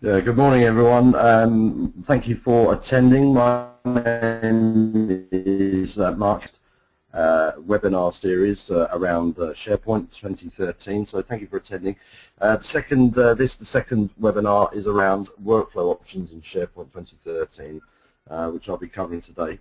Good morning, everyone. Thank you for attending. My name is Mark. Webinar series around SharePoint 2013. So thank you for attending. The second webinar is around workflow options in SharePoint 2013, which I'll be covering today.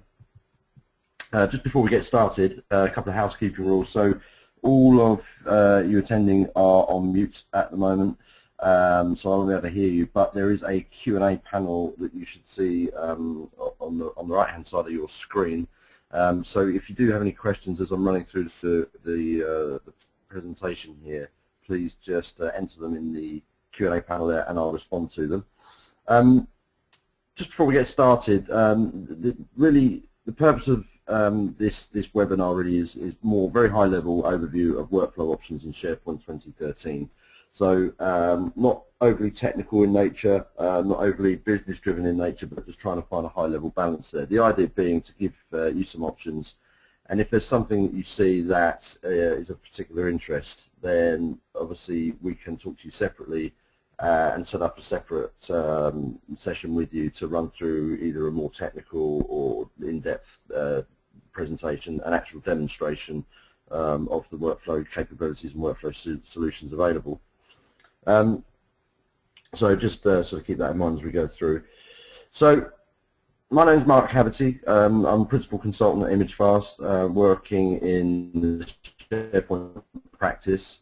Just before we get started, a couple of housekeeping rules. So all of you attending are on mute at the moment. So I won't be able to hear you, but there is a Q&A panel that you should see on the right-hand side of your screen. So if you do have any questions as I'm running through the presentation here, please just enter them in the Q&A panel there, and I'll respond to them. Just before we get started, really the purpose of this webinar really is more very high-level overview of workflow options in SharePoint 2013. So not overly technical in nature, not overly business-driven in nature, but just trying to find a high-level balance there. The idea being to give you some options, and if there's something that you see that is of particular interest, then obviously we can talk to you separately and set up a separate session with you to run through either a more technical or in-depth presentation, an actual demonstration of the workflow capabilities and workflow solutions available. So just sort of keep that in mind as we go through. So my name is Mark Haverty. I'm a principal consultant at ImageFast, working in the SharePoint practice.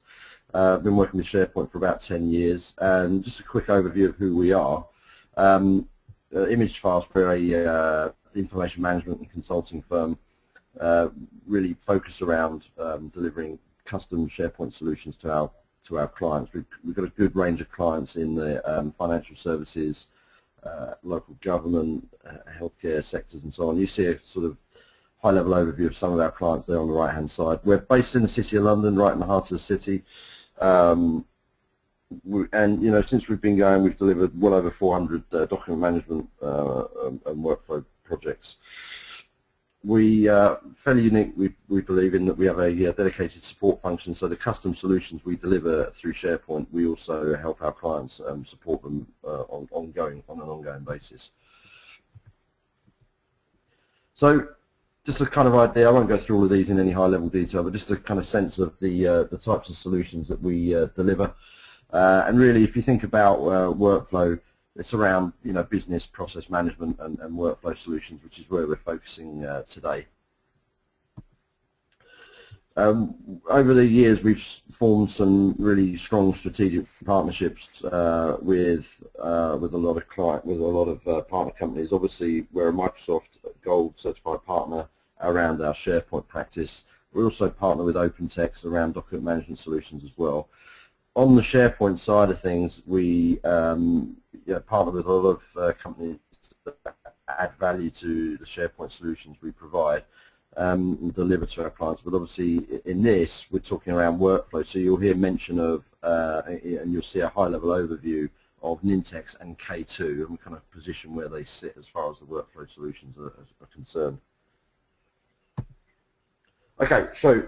I've been working with SharePoint for about 10 years. And just a quick overview of who we are. ImageFast, we're a information management and consulting firm, really focused around delivering custom SharePoint solutions to our clients. We've got a good range of clients in the financial services, local government, healthcare sectors and so on. You see a sort of high-level overview of some of our clients there on the right-hand side. We're based in the City of London, right in the heart of the city. And since we've been going, we've delivered well over 400 document management and workflow projects. We are fairly unique, we believe, in that we have a dedicated support function. So the custom solutions we deliver through SharePoint, we also help our clients support them on an ongoing basis. So just a kind of idea, I won't go through all of these in any high-level detail, but just a kind of sense of the types of solutions that we deliver. And really, if you think about workflow, it's around business process management and workflow solutions, which is where we're focusing today. Over the years, we've formed some really strong strategic partnerships with a lot of partner companies. Obviously, we're a Microsoft Gold certified partner around our SharePoint practice. We also partner with OpenText around document management solutions as well. On the SharePoint side of things, we partner with a lot of companies that add value to the SharePoint solutions we provide and deliver to our clients. But obviously, in this, we're talking around workflow. So you'll hear mention of, and you'll see a high-level overview of Nintex and K2, and kind of position where they sit as far as the workflow solutions are concerned. Okay, so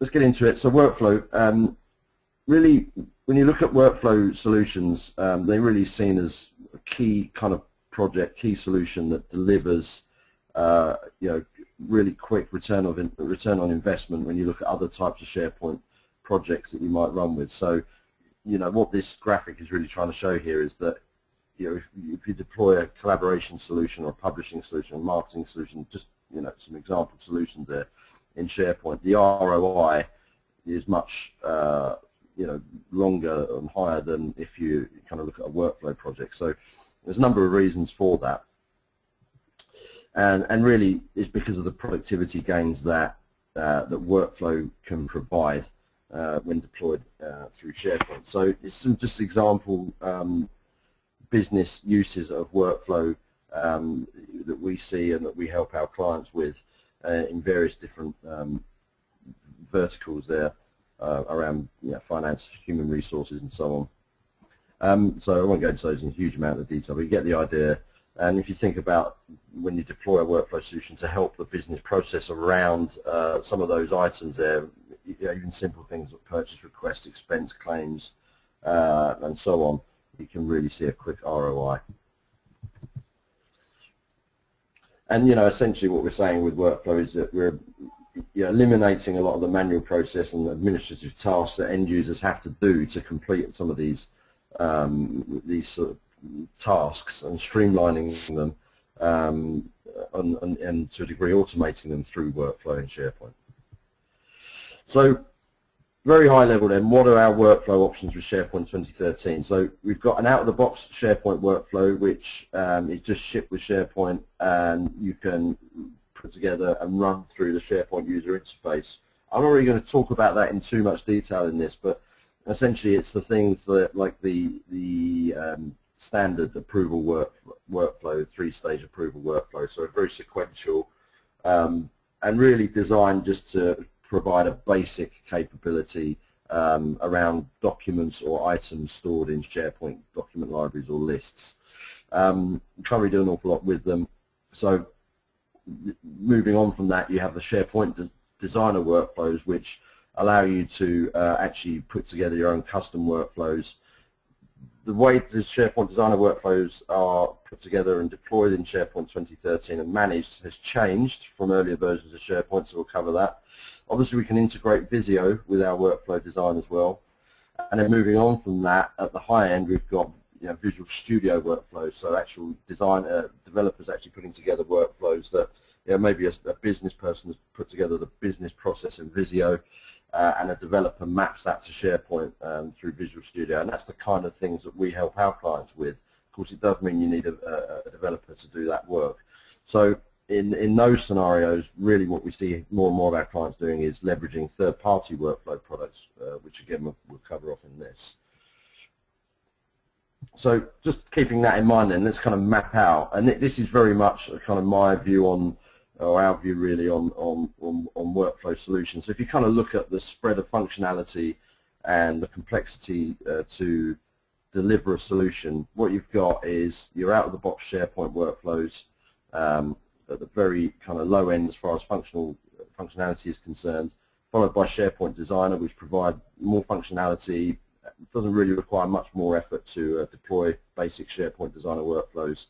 let's get into it. So workflow. Really, when you look at workflow solutions, they're really seen as a key kind of project, key solution that delivers, really quick return on investment when you look at other types of SharePoint projects that you might run with. So, what this graphic is really trying to show here is that, if you deploy a collaboration solution or a publishing solution or a marketing solution, just, some example solutions there in SharePoint, the ROI is much longer and higher than if you kind of look at a workflow project. So there's a number of reasons for that, and really it's because of the productivity gains that that workflow can provide when deployed through SharePoint. So it's some just example business uses of workflow that we see and that we help our clients with in various different verticals there. Around finance, human resources, and so on. So I won't go into those in a huge amount of detail, but you get the idea. And if you think about when you deploy a workflow solution to help the business process around some of those items there, even simple things like purchase requests, expense claims, and so on, you can really see a quick ROI. And essentially what we're saying with workflow is that we're eliminating a lot of the manual process and administrative tasks that end users have to do to complete some of these sort of tasks, and streamlining them and to a degree automating them through workflow in SharePoint. So very high level then, what are our workflow options with SharePoint 2013? So we've got an out-of-the-box SharePoint workflow which is just shipped with SharePoint, and you can put together and run through the SharePoint user interface. I'm not really going to talk about that in too much detail in this, but essentially it's the things that, like the standard approval workflow, three-stage approval workflow, so very sequential and really designed just to provide a basic capability around documents or items stored in SharePoint document libraries or lists. You can't really do an awful lot with them. So moving on from that, you have the SharePoint designer workflows, which allow you to actually put together your own custom workflows. The way the SharePoint designer workflows are put together and deployed in SharePoint 2013 and managed has changed from earlier versions of SharePoint, so we'll cover that. Obviously we can integrate Visio with our workflow design as well. And then moving on from that, at the high end we've got Visual Studio workflows, so actual developers actually putting together workflows that maybe a business person has put together the business process in Visio, and a developer maps that to SharePoint through Visual Studio, and that's the kind of things that we help our clients with. Of course, it does mean you need a developer to do that work. So in those scenarios, really what we see more and more of our clients doing is leveraging third-party workflow products, which again we'll cover off in this. So just keeping that in mind then, let's kind of map out, and this is very much kind of my view on, or our view really on workflow solutions. So if you kind of look at the spread of functionality and the complexity to deliver a solution, what you've got is your out-of-the-box SharePoint workflows at the very kind of low end as far as functionality is concerned, followed by SharePoint Designer, which provide more functionality. It doesn't really require much more effort to deploy basic SharePoint Designer workflows.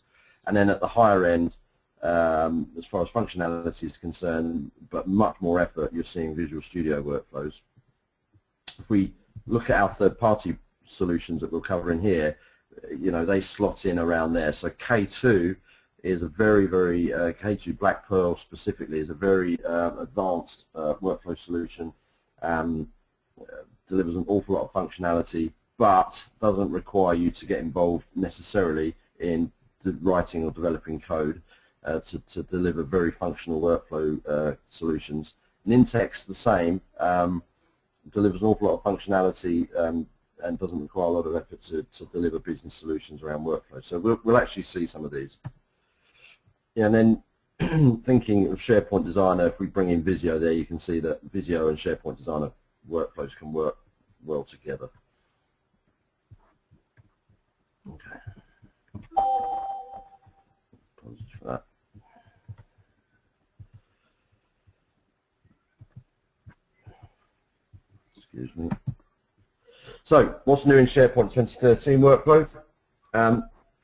And then at the higher end, as far as functionality is concerned, but much more effort, you're seeing Visual Studio workflows. If we look at our third-party solutions that we'll cover in here, they slot in around there. So K2 is a very, K2 Black Pearl specifically is a very advanced workflow solution. Delivers an awful lot of functionality, but doesn't require you to get involved necessarily in writing or developing code to deliver very functional workflow solutions. Nintex, the same, delivers an awful lot of functionality and doesn't require a lot of effort to deliver business solutions around workflow. So we'll actually see some of these. And then thinking of SharePoint Designer, if we bring in Visio there, you can see that Visio and SharePoint Designer workflows can work well together. Okay. Apologies for that. Excuse me. So, what's new in SharePoint 2013 workflow?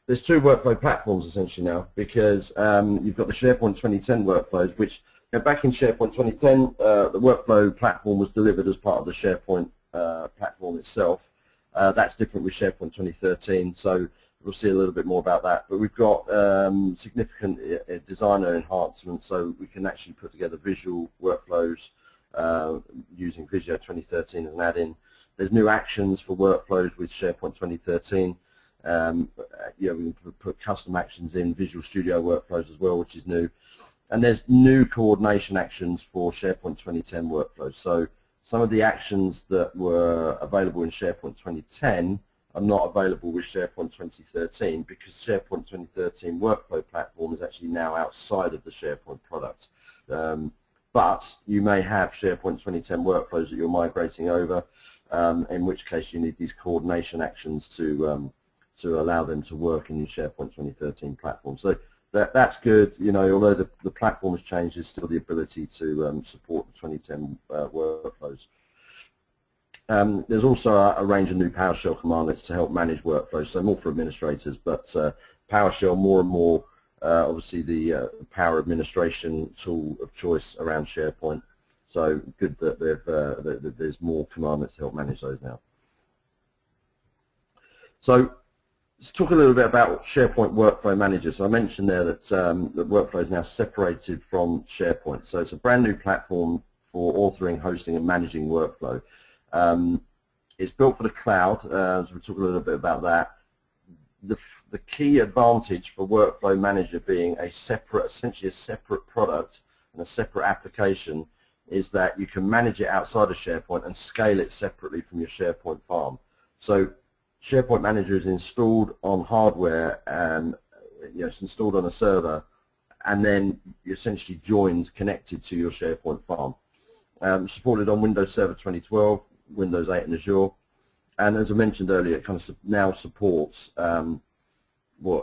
There's two workflow platforms essentially now, because you've got the SharePoint 2010 workflows, which back in SharePoint 2010, the workflow platform was delivered as part of the SharePoint platform itself. That's different with SharePoint 2013, so we'll see a little bit more about that. But we've got significant designer enhancements, so we can actually put together visual workflows using Visio 2013 as an add-in. There's new actions for workflows with SharePoint 2013. We can put custom actions in Visual Studio workflows as well, which is new. And there's new coordination actions for SharePoint 2010 workflows. So some of the actions that were available in SharePoint 2010 are not available with SharePoint 2013, because SharePoint 2013 workflow platform is actually now outside of the SharePoint product. But you may have SharePoint 2010 workflows that you're migrating over, in which case you need these coordination actions to allow them to work in your SharePoint 2013 platform. So that's good. Although the platform has changed, there's still the ability to support the 2010 workflows. There's also a range of new PowerShell commandlets to help manage workflows, so more for administrators, but PowerShell more and more obviously the power administration tool of choice around SharePoint. So good that there's more commandlets to help manage those now. So let's talk a little bit about SharePoint Workflow Manager. So I mentioned there that the workflow is now separated from SharePoint. So it's a brand new platform for authoring, hosting, and managing workflow. It's built for the cloud, so we'll talk a little bit about that. The key advantage for Workflow Manager being essentially a separate product and a separate application is that you can manage it outside of SharePoint and scale it separately from your SharePoint farm. So SharePoint Manager is installed on hardware and it's installed on a server, and then you're essentially connected to your SharePoint farm. Supported on Windows Server 2012, Windows 8 and Azure, and as I mentioned earlier, it kind of now supports,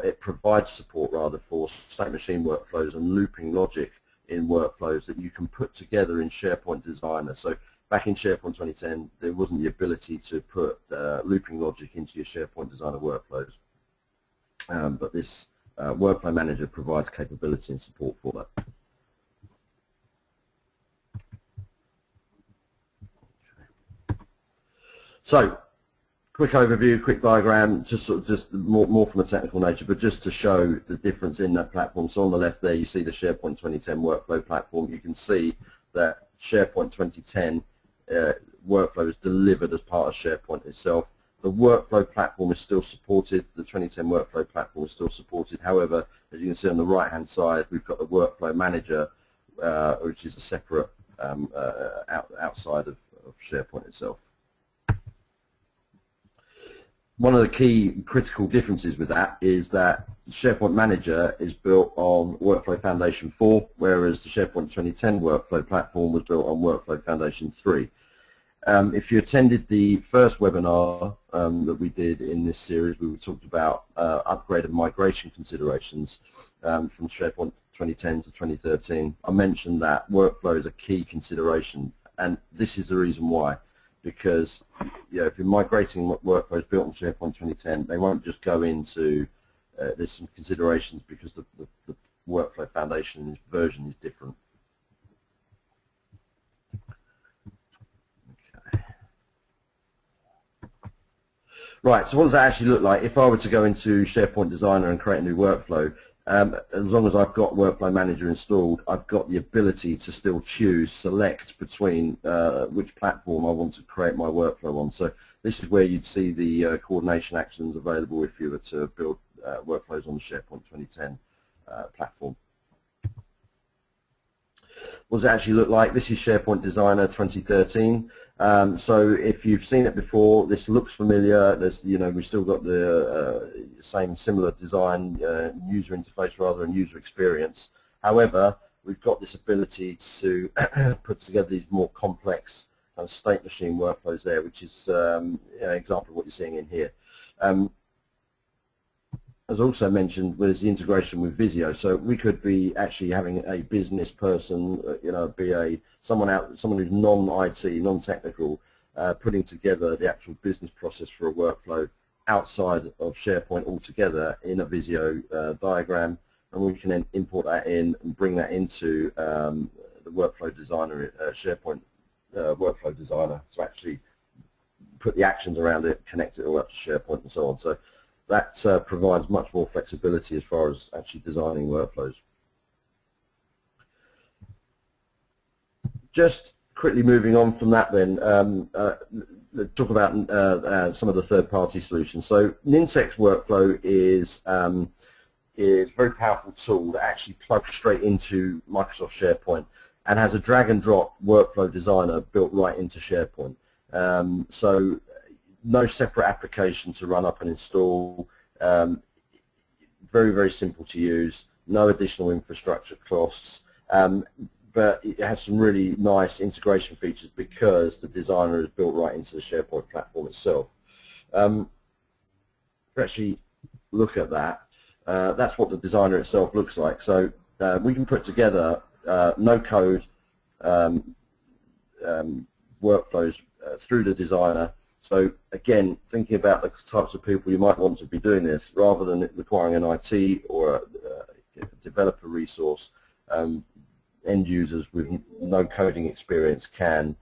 it provides support rather for state machine workflows and looping logic in workflows that you can put together in SharePoint Designer. So back in SharePoint 2010, there wasn't the ability to put looping logic into your SharePoint Designer workflows, but this Workflow Manager provides capability and support for that. So, quick overview, quick diagram, just more from a technical nature, but just to show the difference in that platform. So on the left there, you see the SharePoint 2010 workflow platform. You can see that SharePoint 2010 workflow is delivered as part of SharePoint itself. The workflow platform is still supported. The 2010 workflow platform is still supported. However, as you can see on the right-hand side, we've got the Workflow Manager, which is a separate outside of SharePoint itself. One of the key critical differences with that is that SharePoint Manager is built on Workflow Foundation 4, whereas the SharePoint 2010 workflow platform was built on Workflow Foundation 3. If you attended the first webinar that we did in this series, we talked about upgrade and migration considerations from SharePoint 2010 to 2013. I mentioned that workflow is a key consideration, and this is the reason why. Because if you're migrating workflows built on SharePoint 2010, they won't just go into, there's some considerations because the Workflow Foundation version is different. Okay. Right, so what does that actually look like? If I were to go into SharePoint Designer and create a new workflow, as long as I've got Workflow Manager installed, I've got the ability to still select between which platform I want to create my workflow on. So this is where you'd see the coordination actions available if you were to build workflows on the SharePoint 2010 platform. What does it actually look like? This is SharePoint Designer 2013. So if you've seen it before, this looks familiar. There's, we've still got the same similar design, user interface rather, and user experience. However, we've got this ability to put together these more complex kind of state machine workflows there, which is an example of what you're seeing in here. As also mentioned, there's the integration with Visio. So we could be actually having a business person, someone who's non-IT, non-technical, putting together the actual business process for a workflow outside of SharePoint altogether in a Visio diagram, and we can then import that in and bring that into the Workflow Designer, SharePoint Workflow Designer, to actually put the actions around it, connect it all up to SharePoint and so on. So that provides much more flexibility as far as actually designing workflows. Just quickly moving on from that then, talk about some of the third-party solutions. So Nintex Workflow is a very powerful tool that actually plugs straight into Microsoft SharePoint and has a drag-and-drop workflow designer built right into SharePoint. So no separate application to run up and install, very, very simple to use, no additional infrastructure costs, but it has some really nice integration features because the designer is built right into the SharePoint platform itself. If we actually look at that, that's what the designer itself looks like. So we can put together no-code workflows through the designer. So again, thinking about the types of people you might want to be doing this, rather than it requiring an IT or a developer resource, end users with no coding experience can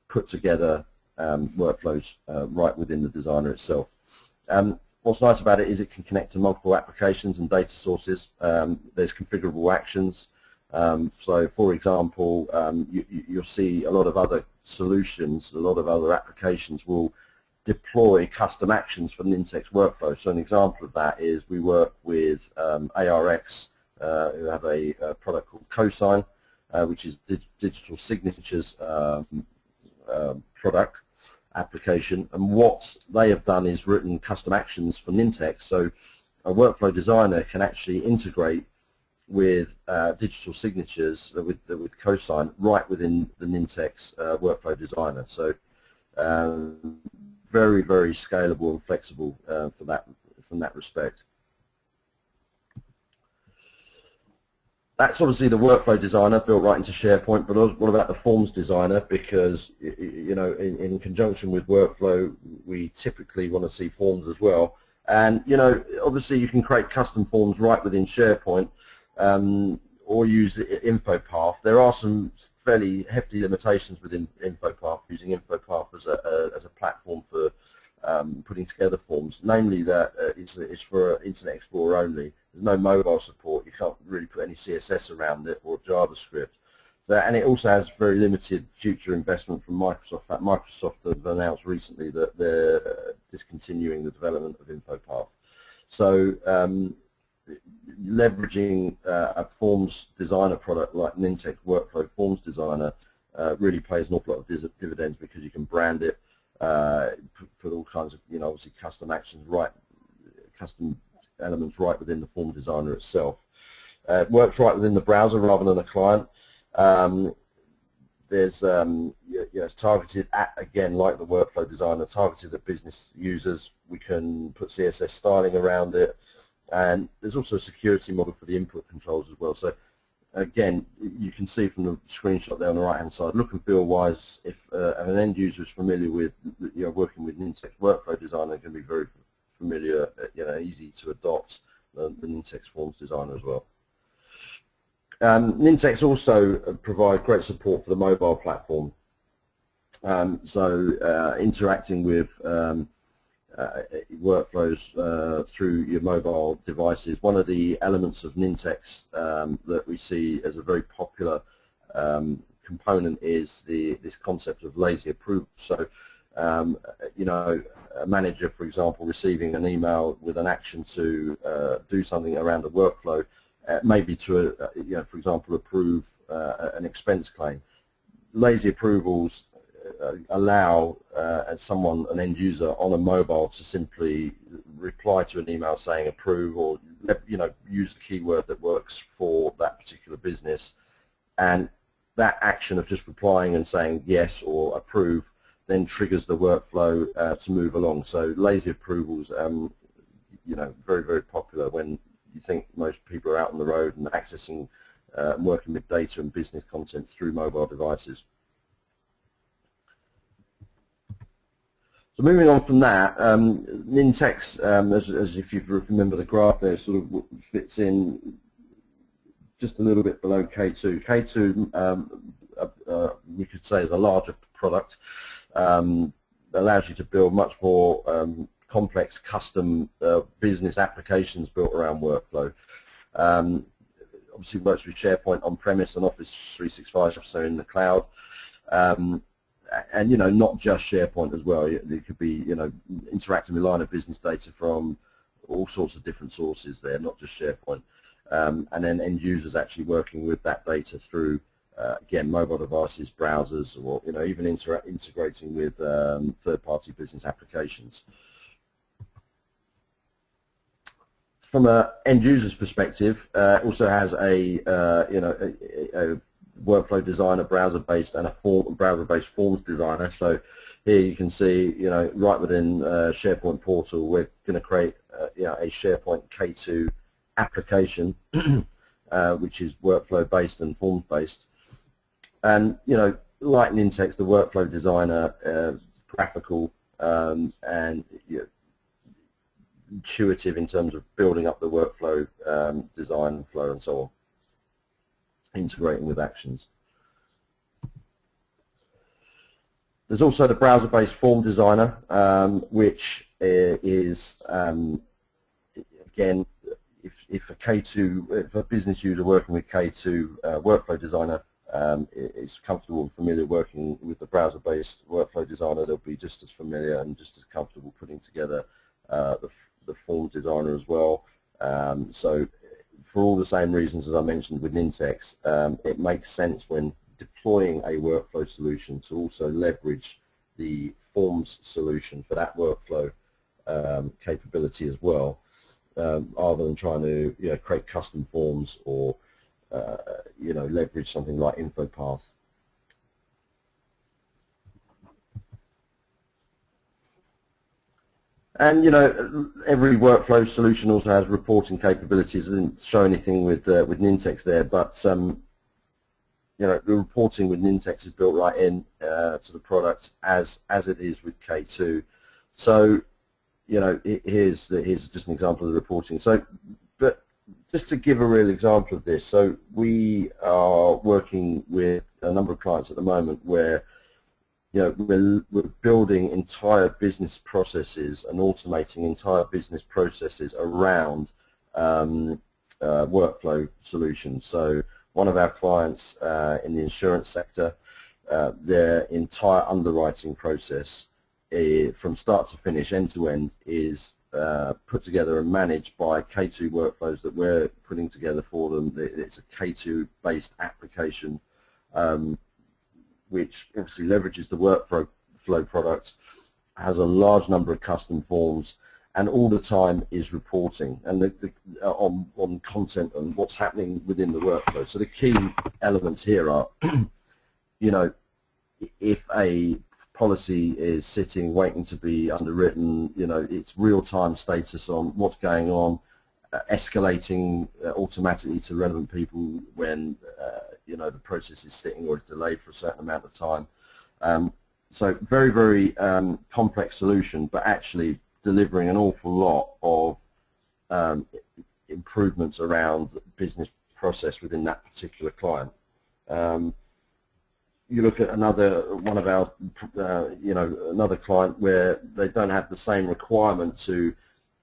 put together workflows right within the designer itself. What's nice about it is it can connect to multiple applications and data sources. There's configurable actions. So, for example, you'll see a lot of other solutions, a lot of other applications will deploy custom actions for Nintex workflow. So an example of that is we work with ARX, who have a product called Cosign, which is digital signatures product application, and what they have done is written custom actions for Nintex, so a workflow designer can actually integrate with digital signatures with Cosign right within the Nintex workflow designer. So very, very scalable and flexible from that respect. That's obviously the workflow designer built right into SharePoint, but what about the forms designer? Because, you know, in conjunction with workflow, we typically want to see forms as well. And, you know, obviously you can create custom forms right within SharePoint or use InfoPath. There are some fairly hefty limitations within InfoPath, using InfoPath as a platform for putting together forms, namely that it's for Internet Explorer only. There's no mobile support. You can't really put any CSS around it or JavaScript. So, and it also has very limited future investment from Microsoft. In fact, Microsoft have announced recently that they're discontinuing the development of InfoPath. So leveraging a forms designer product like Nintex Workflow Forms Designer really pays an awful lot of dividends, because you can brand it, put all kinds of, you know, obviously custom actions custom elements right within the form designer itself. It works right within the browser rather than the client. There's it's targeted at, again, like the workflow designer, targeted at business users. We can put CSS styling around it, and there's also a security model for the input controls as well. So again, you can see from the screenshot there on the right hand side, look and feel wise, if an end user is familiar with, you know, working with Nintex Workflow Designer, they're going to be very familiar, you know, easy to adopt the Nintex Forms Designer as well. Nintex also provide great support for the mobile platform. So interacting with workflows through your mobile devices. One of the elements of Nintex that we see as a very popular component is this concept of lazy approval. So you know, a manager, for example, receiving an email with an action to do something around a workflow, maybe to you know, for example, approve an expense claim. Lazy approvals allow an end user on a mobile to simply reply to an email saying approve, or, you know, use the keyword that works for that particular business, and that action of just replying and saying yes or approve then triggers the workflow to move along. So lazy approvals, you know, very, very popular when you think most people are out on the road and accessing and working with data and business content through mobile devices. So moving on from that, Nintex, as if you remember the graph there, sort of fits in just a little bit below K2. K2, we could say, is a larger product. Allows you to build much more complex custom business applications built around workflow. Obviously works with SharePoint on-premise and Office 365, so in the cloud. And, you know, not just SharePoint as well. It could be, you know, interacting with line of business data from all sorts of different sources there, not just SharePoint. And then end users actually working with that data through, again, mobile devices, browsers, or, you know, even integrating with third-party business applications. From an end user's perspective, it also has a workflow designer, browser-based, and a browser-based forms designer. So here you can see, you know, right within SharePoint portal, we're going to create you know, a SharePoint K2 application, which is workflow-based and forms-based. And, you know, like Nintex, the workflow designer graphical and intuitive in terms of building up the workflow, design, flow, and so on, integrating with actions. There's also the browser-based form designer, which is, again, if a business user working with K2 workflow designer is comfortable and familiar working with the browser-based workflow designer, they'll be just as familiar and just as comfortable putting together the form designer as well. So for all the same reasons as I mentioned with Nintex, it makes sense when deploying a workflow solution to also leverage the forms solution for that workflow capability as well, rather than trying to create custom forms or leverage something like InfoPath. And every workflow solution also has reporting capabilities. I didn't show anything with Nintex there, but the reporting with Nintex is built right in to the product as it is with K2. So here's just an example of the reporting. So, but just to give a real example of this, so we are working with a number of clients at the moment where we're building entire business processes and automating entire business processes around workflow solutions. So one of our clients in the insurance sector, their entire underwriting process from start to finish, end to end, is put together and managed by K2 workflows that we're putting together for them. It's a K2 based application which obviously leverages the workflow product, has a large number of custom forms, and all the time is reporting and on content and what's happening within the workflow. So the key elements here are, if a policy is sitting waiting to be underwritten, it's real-time status on what's going on, escalating automatically to relevant people when the process is sitting or is delayed for a certain amount of time. So very, very complex solution, but actually delivering an awful lot of improvements around business process within that particular client. You look at one of our, another client where they don't have the same requirement to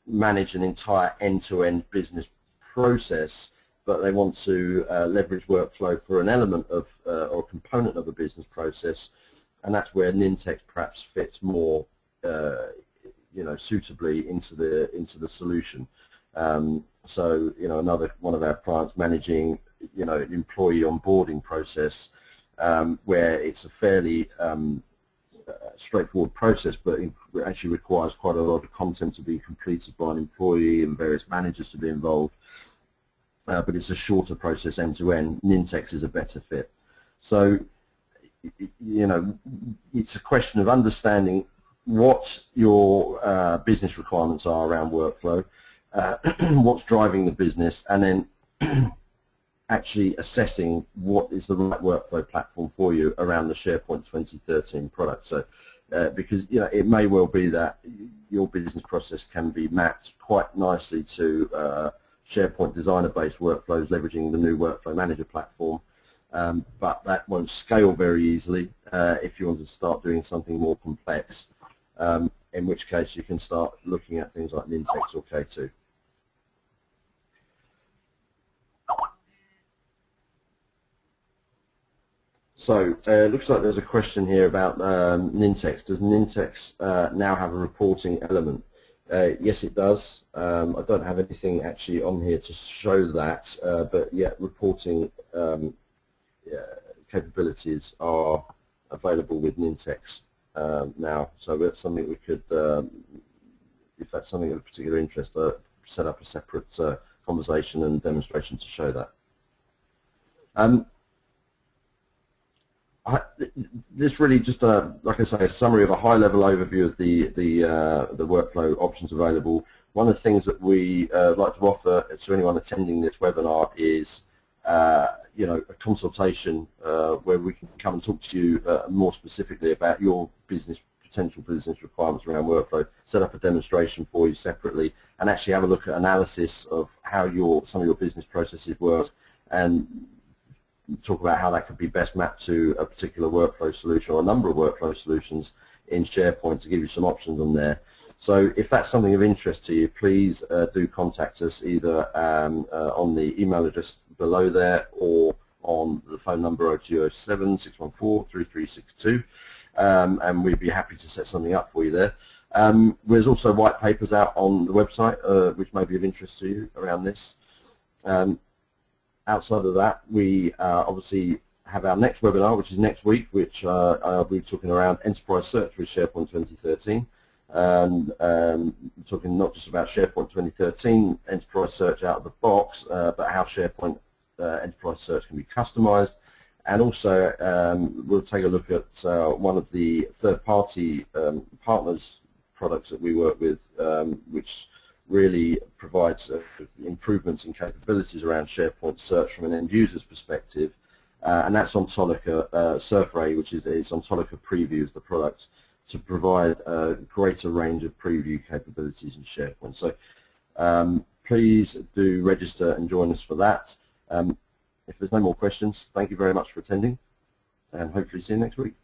manage an entire end-to-end business process, but they want to leverage workflow for an element of or component of a business process, and that's where Nintex perhaps fits more, suitably into the solution. So another one of our clients managing an employee onboarding process, where it's a fairly straightforward process, but it actually requires quite a lot of content to be completed by an employee and various managers to be involved. But it's a shorter process end to end. Nintex is a better fit. So, it's a question of understanding what your business requirements are around workflow, what's driving the business, and then actually assessing what is the right workflow platform for you around the SharePoint 2013 product. So, because it may well be that your business process can be mapped quite nicely to SharePoint designer-based workflows, leveraging the new Workflow Manager platform, but that won't scale very easily if you want to start doing something more complex, in which case you can start looking at things like Nintex or K2. So it looks like there's a question here about Nintex. Does Nintex now have a reporting element? Yes, it does. I don't have anything actually on here to show that, but yeah, reporting capabilities are available with Nintex now. So that's something we could, if that's something of particular interest, set up a separate conversation and demonstration to show that. This really just, like I say, a summary of a high-level overview of the workflow options available. One of the things that we like to offer to anyone attending this webinar is, a consultation where we can come and talk to you more specifically about your business potential business requirements around workflow, set up a demonstration for you separately, and actually have a look at analysis of how some of your business processes work, and talk about how that could be best mapped to a particular workflow solution or a number of workflow solutions in SharePoint, to give you some options on there. So if that's something of interest to you, please do contact us either on the email address below there or on the phone number 0207 614 3362, and we'd be happy to set something up for you there. There's also white papers out on the website which may be of interest to you around this. Outside of that, we obviously have our next webinar, which is next week, which I'll be talking around enterprise search with SharePoint 2013, and talking not just about SharePoint 2013 enterprise search out of the box, but how SharePoint enterprise search can be customized, and also we'll take a look at one of the third-party partners products that we work with, which really provides improvements in capabilities around SharePoint search from an end user's perspective, and that's Ontolica Surfray, which is Ontolica Preview is the product, to provide a greater range of preview capabilities in SharePoint. So please do register and join us for that. If there's no more questions, thank you very much for attending, and hopefully see you next week.